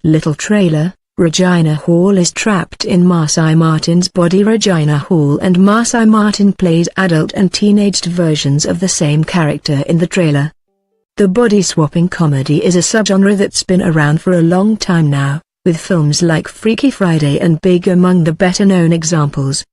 Little trailer: Regina Hall is trapped in Marsai Martin's body. Regina Hall and Marsai Martin plays adult and teenaged versions of the same character in the trailer. The body-swapping comedy is a subgenre that's been around for a long time now, with films like Freaky Friday and Big among the better-known examples.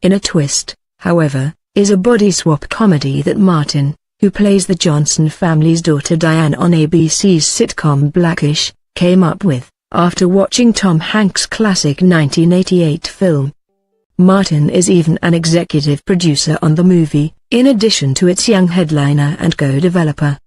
In a twist, however, is a body-swap comedy that Martin, who plays the Johnson family's daughter Diane on ABC's sitcom Blackish, came up with, after watching Tom Hanks' classic 1988 film. Martin is even an executive producer on the movie, in addition to its young headliner and co-developer.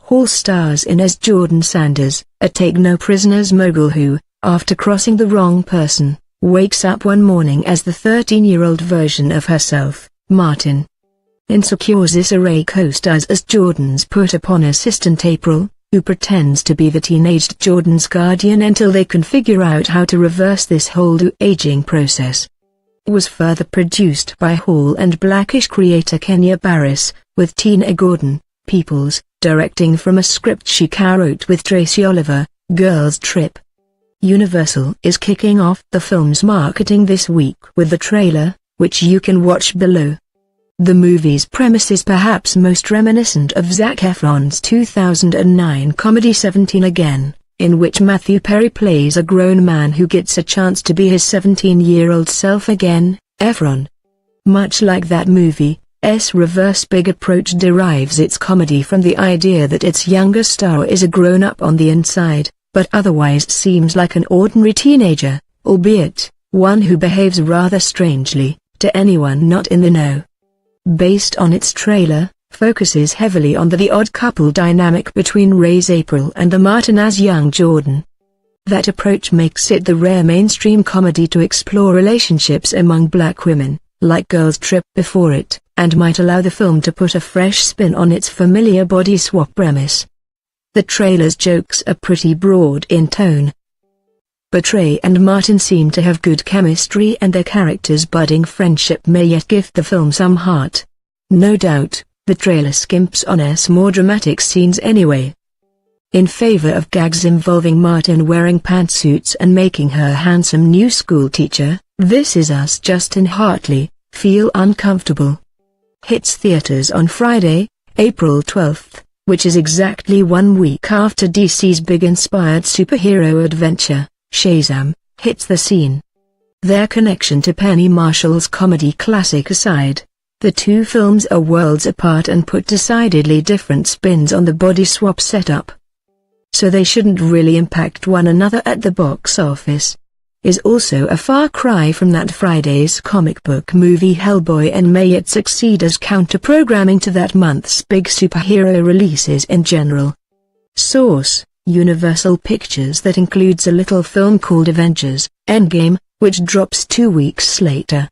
Hall stars in as Jordan Sanders, a take-no-prisoners mogul who, after crossing the wrong person, wakes up one morning as the 13-year-old version of herself, Martin. Insecure's Issa Rae co-stars as Jordan's put-upon assistant April, who pretends to be the teenaged Jordan's guardian until they can figure out how to reverse this whole aging process. It was further produced by Hall and Blackish creator Kenya Barris, with Tina Gordon Peoples directing from a script she co-wrote with Tracy Oliver. Girls Trip. Universal is kicking off the film's marketing this week with the trailer, which you can watch below. The movie's premise is perhaps most reminiscent of Zac Efron's 2009 comedy 17 Again, in which Matthew Perry plays a grown man who gets a chance to be his 17-year-old self again. Efron, much like that movie's reverse big approach, derives its comedy from the idea that its younger star is a grown-up on the inside, but otherwise seems like an ordinary teenager, albeit one who behaves rather strangely to anyone not in the know. Based on its trailer, focuses heavily on the odd couple dynamic between Ray's April and the Martin as young Jordan. That approach makes it the rare mainstream comedy to explore relationships among black women, like Girls Trip before it, and might allow the film to put a fresh spin on its familiar body swap premise. The trailer's jokes are pretty broad in tone, but Ray and Martin seem to have good chemistry, and their characters' budding friendship may yet give the film some heart. No doubt, the trailer skimps on more dramatic scenes anyway, in favor of gags involving Martin wearing pantsuits and making her handsome new school teacher. This Is Us Justin Hartley, Feel Uncomfortable, hits theaters on Friday, April 12th, which is exactly 1 week after DC's big inspired superhero adventure, Shazam, hits the scene. Their connection to Penny Marshall's comedy classic aside, the two films are worlds apart and put decidedly different spins on the body swap setup, so they shouldn't really impact one another at the box office. Is also a far cry from that Friday's comic book movie Hellboy, and may yet succeed as counter-programming to that month's big superhero releases in general. Source: Universal Pictures. That includes a little film called Avengers: Endgame, which drops 2 weeks later.